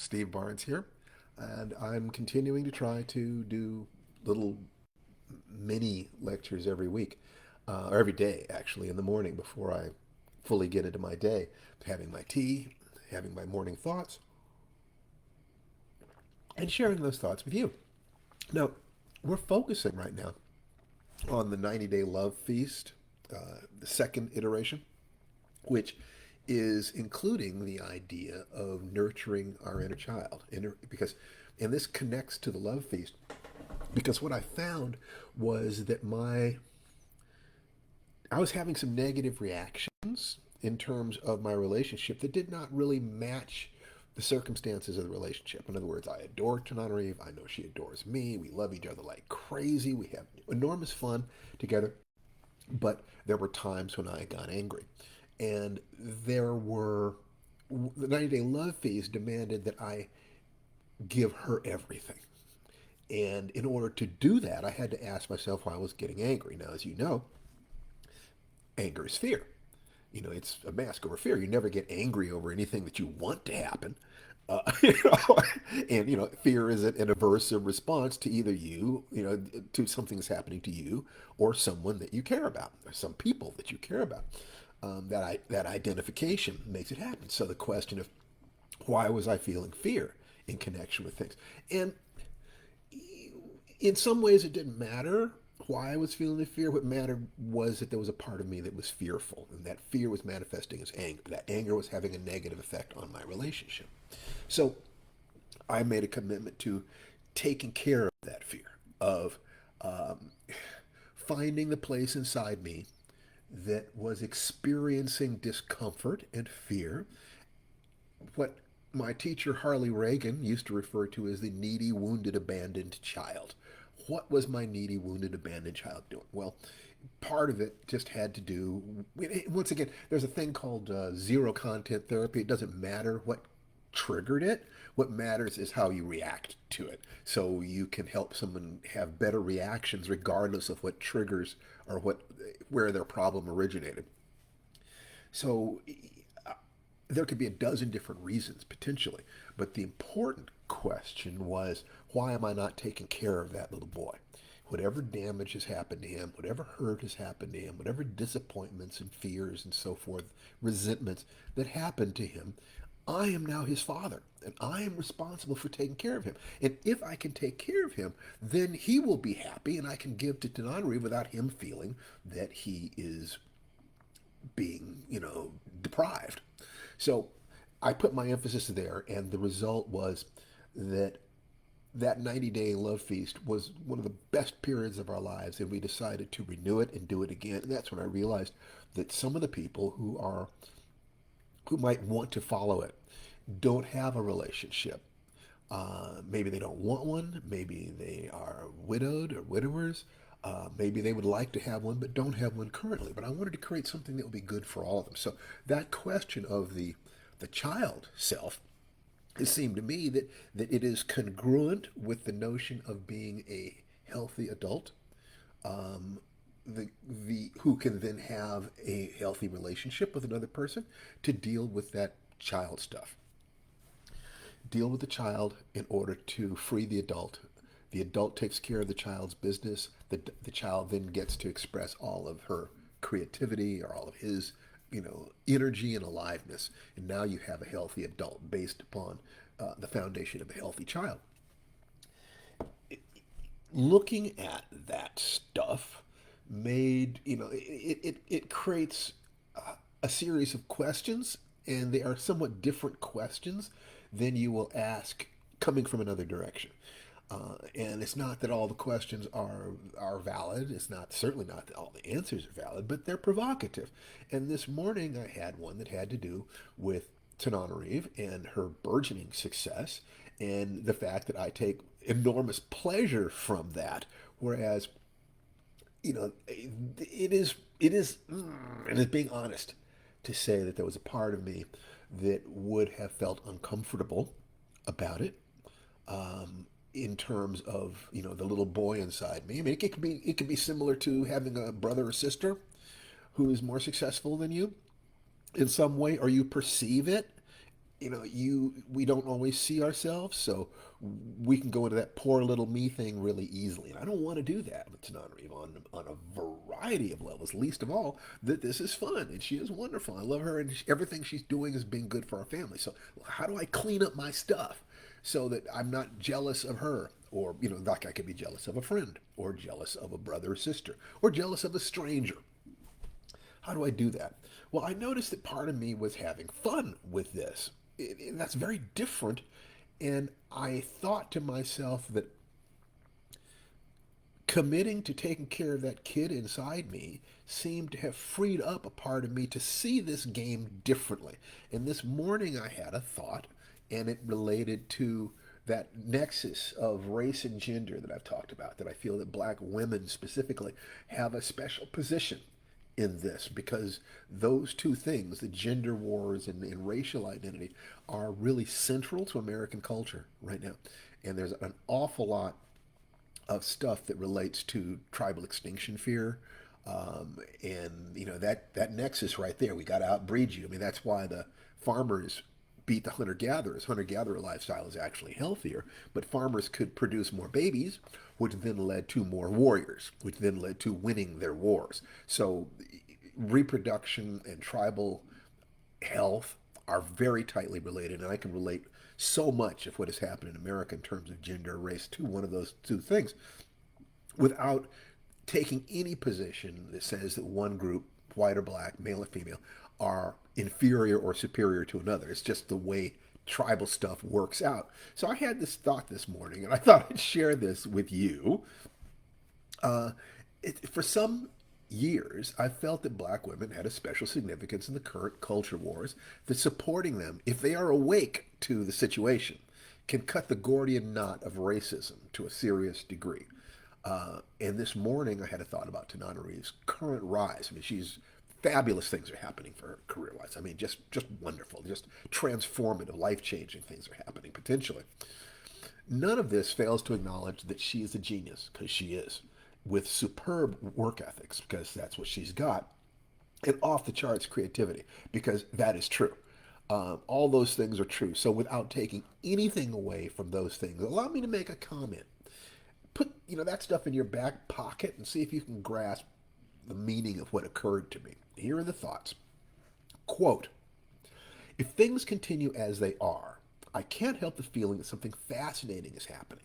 Steve Barnes here, and I'm continuing to try to do little mini lectures every week, or every day actually, in the morning before I fully get into my day, having my tea, having my morning thoughts, and sharing those thoughts with you. Now, we're focusing right now on the 90-day love feast, the second iteration, which is including the idea of nurturing our inner child. Because, and this connects to the love feast, because what I found was that I was having some negative reactions in terms of my relationship that did not really match the circumstances of the relationship. In other words, I adore Tananarive. I know she adores me. We love each other like crazy. We have enormous fun together. But there were times when I got angry. And the 90-day love feast demanded that I give her everything. And in order to do that, I had to ask myself why I was getting angry. Now, as you know, anger is fear. It's a mask over fear. You never get angry over anything that you want to happen. You know, and fear is an aversive response to either to something that's happening to you or someone that you care about, or some people that you care about. That identification makes it happen. So the question of why was I feeling fear in connection with things, and in some ways it didn't matter why I was feeling the fear. What mattered was that there was a part of me that was fearful, and that fear was manifesting as anger. That anger was having a negative effect on my relationship. So I made a commitment to taking care of that fear, of um, finding the place inside me that was experiencing discomfort and fear, what my teacher Harley Reagan used to refer to as the needy, wounded, abandoned child. What was my needy, wounded, abandoned child doing? Well, part of it just had to do, once again, there's a thing called zero content therapy. It doesn't matter what triggered it. What matters is how you react to it. So you can help someone have better reactions regardless of what triggers or where their problem originated. So there could be a dozen different reasons potentially, but the important question was, why am I not taking care of that little boy? Whatever damage has happened to him, whatever hurt has happened to him, whatever disappointments and fears and so forth, resentments that happened to him, I am now his father, and I am responsible for taking care of him. And if I can take care of him, then he will be happy, and I can give to Tananri without him feeling that he is being, deprived. So I put my emphasis there, and the result was that 90-day love feast was one of the best periods of our lives, and we decided to renew it and do it again. And that's when I realized that some of the people who might want to follow it don't have a relationship. Maybe they don't want one. Maybe they are widowed or widowers. Maybe they would like to have one but don't have one currently. But I wanted to create something that would be good for all of them. So that question of the child self, it seemed to me that it is congruent with the notion of being a healthy adult, um, the who can then have a healthy relationship with another person to deal with that child stuff. Deal with the child in order to free the adult. The adult takes care of the child's business. The child then gets to express all of her creativity or all of his, energy and aliveness. And now you have a healthy adult based upon the foundation of a healthy child. Looking at that stuff made, it creates a series of questions, and they are somewhat different questions than you will ask coming from another direction. And it's not that all the questions are valid. It's not certainly not that all the answers are valid, but they're provocative. And this morning I had one that had to do with Tananarive and her burgeoning success, and the fact that I take enormous pleasure from that, whereas and it's being honest to say that there was a part of me that would have felt uncomfortable about it, in terms of the little boy inside me. I mean, it can be similar to having a brother or sister who is more successful than you in some way, or you perceive it we don't always see ourselves, so we can go into that poor little me thing really easily. And I don't want to do that with Tananarive on a variety of levels. Least of all, that this is fun and she is wonderful. I love her, and everything she's doing is being good for our family. So how do I clean up my stuff so that I'm not jealous of her? Or, like I could be jealous of a friend, or jealous of a brother or sister, or jealous of a stranger. How do I do that? Well, I noticed that part of me was having fun with this. That's very different. And I thought to myself that committing to taking care of that kid inside me seemed to have freed up a part of me to see this game differently. And this morning I had a thought, and it related to that nexus of race and gender that I've talked about, that I feel that black women specifically have a special position in this, because those two things, the gender wars and racial identity, are really central to American culture right now. And there's an awful lot of stuff that relates to tribal extinction fear. And that nexus right there, we got to outbreed you. I mean, that's why the farmers beat the hunter gatherers. Hunter gatherer lifestyle is actually healthier, but farmers could produce more babies, which then led to more warriors, which then led to winning their wars. So reproduction and tribal health are very tightly related, and I can relate so much of what has happened in America in terms of gender, race, to one of those two things, without taking any position that says that one group, white or black, male or female, are inferior or superior to another. It's just the way tribal stuff works out. So I had this thought this morning, and I thought I'd share this with you. Uh, for some years, I felt that black women had a special significance in the current culture wars, that supporting them, if they are awake to the situation, can cut the Gordian knot of racism to a serious degree. And this morning, I had a thought about Tananarive's current rise. I mean, she's fabulous things are happening for her career-wise. I mean, just wonderful, just transformative, life-changing things are happening potentially. None of this fails to acknowledge that she is a genius, because she is, with superb work ethics, because that's what she's got, and off the charts creativity, because that is true. All those things are true. So without taking anything away from those things, allow me to make a comment. Put that stuff in your back pocket and see if you can grasp the meaning of what occurred to me. Here are the thoughts. Quote, if things continue as they are, I can't help the feeling that something fascinating is happening.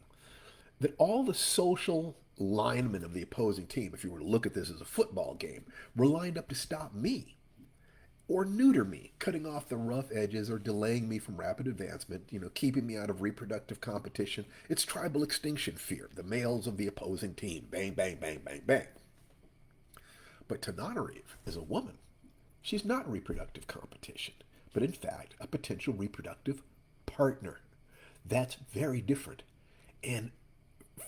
That all the social linemen of the opposing team, if you were to look at this as a football game, were lined up to stop me or neuter me, cutting off the rough edges or delaying me from rapid advancement, keeping me out of reproductive competition. It's tribal extinction fear, the males of the opposing team. Bang, bang, bang, bang, bang. But Tananarive is a woman. She's not reproductive competition, but in fact, a potential reproductive partner. That's very different. And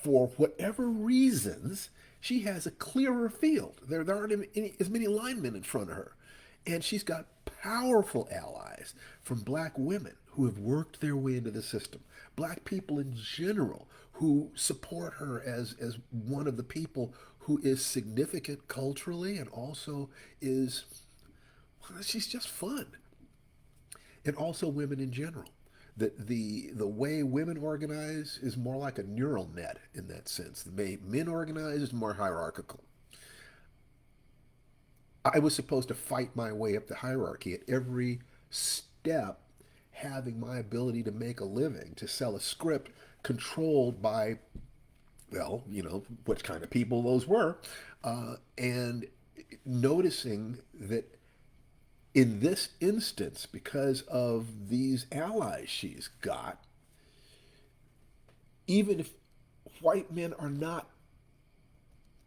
for whatever reasons, she has a clearer field. There aren't as many linemen in front of her. And she's got powerful allies from black women who have worked their way into the system, black people in general who support her as one of the people who is significant culturally, and also is, well, she's just fun. And also women in general. The way women organize is more like a neural net in that sense. The way men organize is more hierarchical. I was supposed to fight my way up the hierarchy at every step, having my ability to make a living, to sell a script controlled by, well, what kind of people those were, and noticing that in this instance, because of these allies she's got, even if white men are not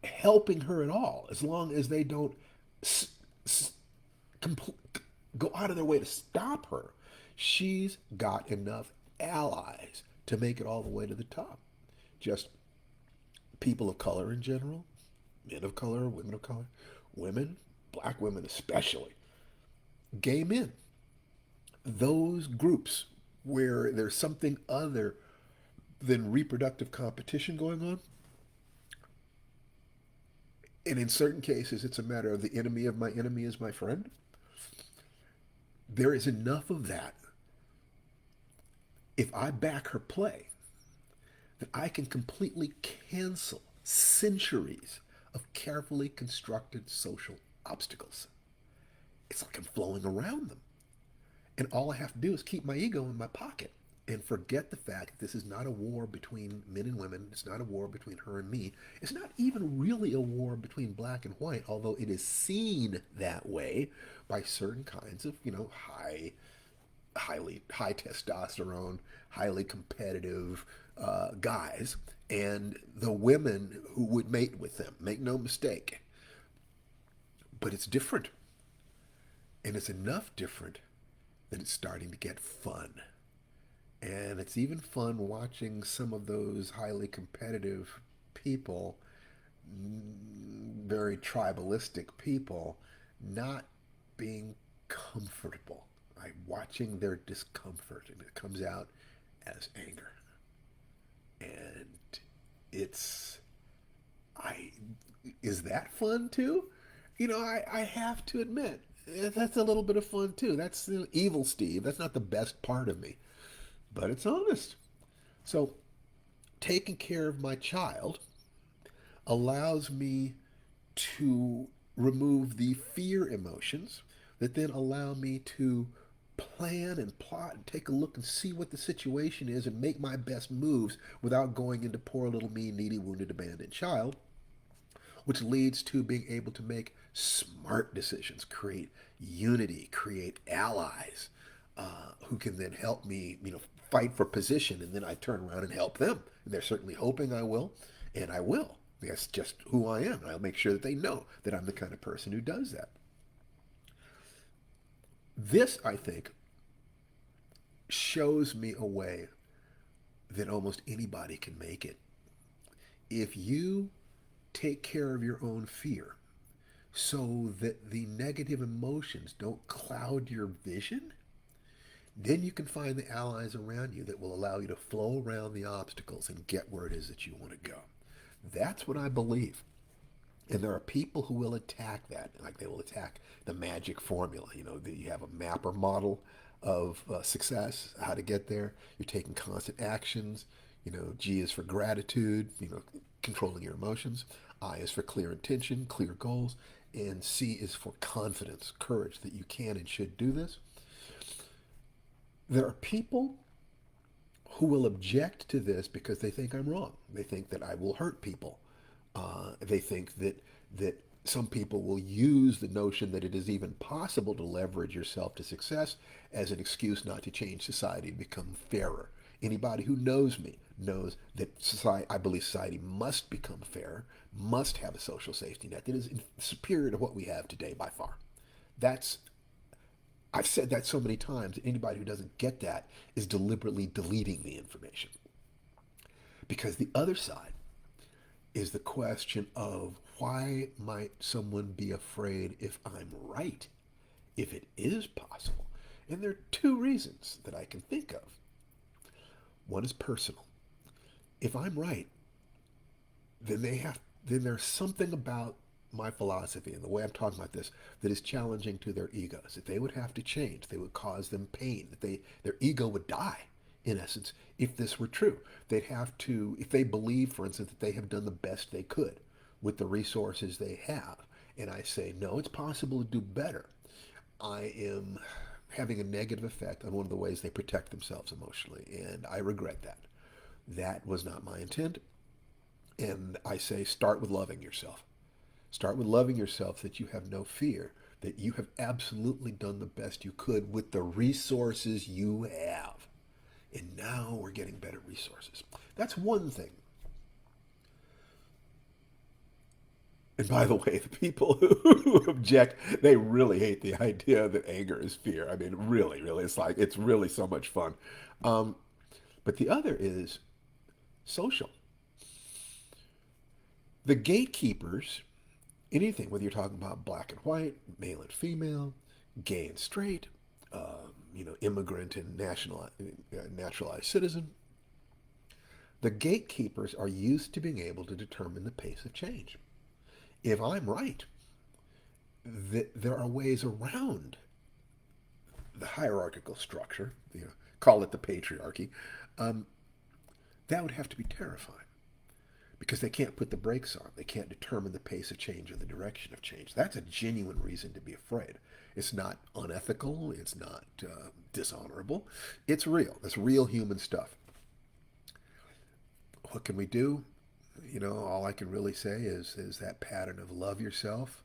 helping her at all, as long as they don't s- s- compl- go out of their way to stop her, she's got enough allies to make it all the way to the top. Just people of color in general, men of color, women, black women especially, gay men, those groups where there's something other than reproductive competition going on. And in certain cases, it's a matter of the enemy of my enemy is my friend. There is enough of that if I back her play, that I can completely cancel centuries of carefully constructed social obstacles. It's like I'm flowing around them. And all I have to do is keep my ego in my pocket and forget the fact that this is not a war between men and women. It's not a war between her and me. It's not even really a war between black and white, although it is seen that way by certain kinds of, highly high testosterone, highly competitive guys, and the women who would mate with them. Make no mistake. But it's different. And it's enough different that it's starting to get fun. And it's even fun watching some of those highly competitive people, very tribalistic people, not being comfortable. Like watching their discomfort, and it comes out as anger. And it's, I, is that fun too? I have to admit, that's a little bit of fun too. That's evil Steve. That's not the best part of me, but it's honest. So taking care of my child allows me to remove the fear emotions that then allow me to plan and plot and take a look and see what the situation is and make my best moves without going into poor little me, needy, wounded, abandoned child, which leads to being able to make smart decisions, create unity, create allies who can then help me, fight for position, and then I turn around and help them. And they're certainly hoping I will, and I will. That's just who I am. And I'll make sure that they know that I'm the kind of person who does that. This, I think, shows me a way that almost anybody can make it. If you take care of your own fear so that the negative emotions don't cloud your vision, then you can find the allies around you that will allow you to flow around the obstacles and get where it is that you want to go. That's what I believe. And there are people who will attack that, like they will attack the magic formula. You have a mapper model of success, how to get there. You're taking constant actions. G is for gratitude, controlling your emotions. I is for clear intention, clear goals. And C is for confidence, courage that you can and should do this. There are people who will object to this because they think I'm wrong. They think that I will hurt people. They think that some people will use the notion that it is even possible to leverage yourself to success as an excuse not to change society and become fairer. Anybody who knows me knows that society, I believe society must become fair, must have a social safety net that is superior to what we have today by far. That's I've said that so many times that anybody who doesn't get that is deliberately deleting the information. Because the other side is the question of why might someone be afraid if I'm right, if it is possible? And there are two reasons that I can think of. One is personal. If I'm right, then there's something about my philosophy and the way I'm talking about this that is challenging to their egos. That they would have to change. They would cause them pain. That their ego would die, in essence, if this were true. They'd have to, if they believe, for instance, that they have done the best they could with the resources they have. And I say, no, it's possible to do better. I am having a negative effect on one of the ways they protect themselves emotionally. And I regret that. That was not my intent. And I say, start with loving yourself. Start with loving yourself that you have no fear, that you have absolutely done the best you could with the resources you have. And now we're getting better resources. That's one thing. And by the way, the people who object, they really hate the idea that anger is fear. I mean, really, really, it's really so much fun. Um, but the other is social. The gatekeepers, anything, whether you're talking about black and white, male and female, gay and straight, immigrant and naturalized citizen, the gatekeepers are used to being able to determine the pace of change. If I'm right, there are ways around the hierarchical structure, call it the patriarchy, um, that would have to be terrifying because they can't put the brakes on. They can't determine the pace of change or the direction of change. That's a genuine reason to be afraid. It's not unethical. It's not dishonorable. It's real. It's real human stuff. What can we do? All I can really say is that pattern of love yourself,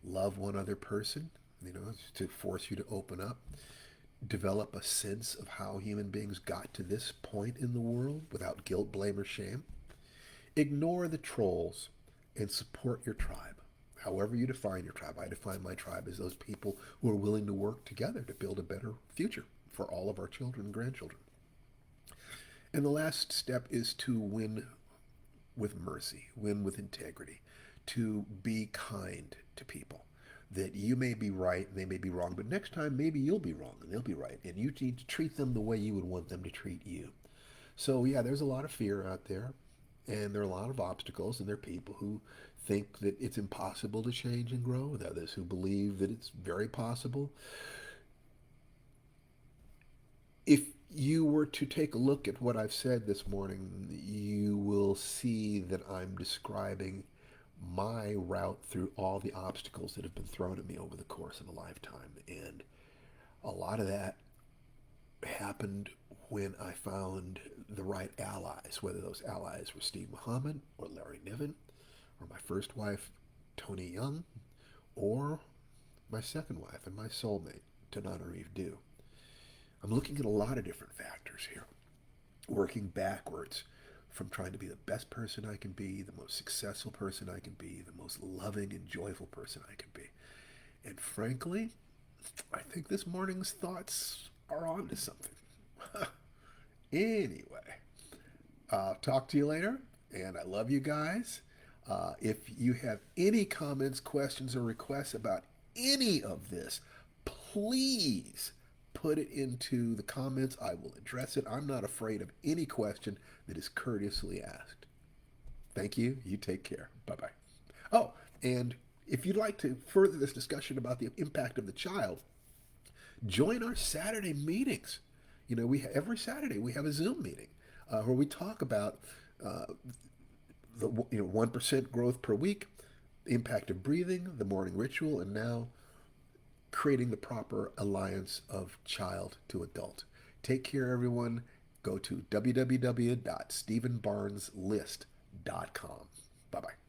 love one other person, to force you to open up, develop a sense of how human beings got to this point in the world without guilt, blame, or shame. Ignore the trolls and support your tribe. However you define your tribe, I define my tribe as those people who are willing to work together to build a better future for all of our children and grandchildren. And the last step is to win with mercy, win with integrity, to be kind to people. That you may be right and they may be wrong, but next time maybe you'll be wrong and they'll be right. And you need to treat them the way you would want them to treat you. So, yeah, there's a lot of fear out there, and there are a lot of obstacles, and there are people who think that it's impossible to change and grow, and others who believe that it's very possible. If you were to take a look at what I've said this morning, you will see that I'm describing my route through all the obstacles that have been thrown at me over the course of a lifetime. And a lot of that happened when I found the right allies, whether those allies were Steve Muhammad or Larry Niven or my first wife, Tony Young, or my second wife and my soulmate, Tananarive Dew. I'm looking at a lot of different factors here, working backwards from trying to be the best person I can be, the most successful person I can be, the most loving and joyful person I can be. And frankly, I think this morning's thoughts are on to something. Anyway, I'll talk to you later, and I love you guys. If you have any comments, questions, or requests about any of this, please put it into the comments. I will address it. I'm not afraid of any question that is courteously asked. Thank you. You take care. Bye bye. Oh, and if you'd like to further this discussion about the impact of the child, join our Saturday meetings. Every Saturday we have a Zoom meeting where we talk about the 1% growth per week, the impact of breathing, the morning ritual, and now creating the proper alliance of child to adult. Take care, everyone. Go to www.stephenbarneslist.com. Bye bye.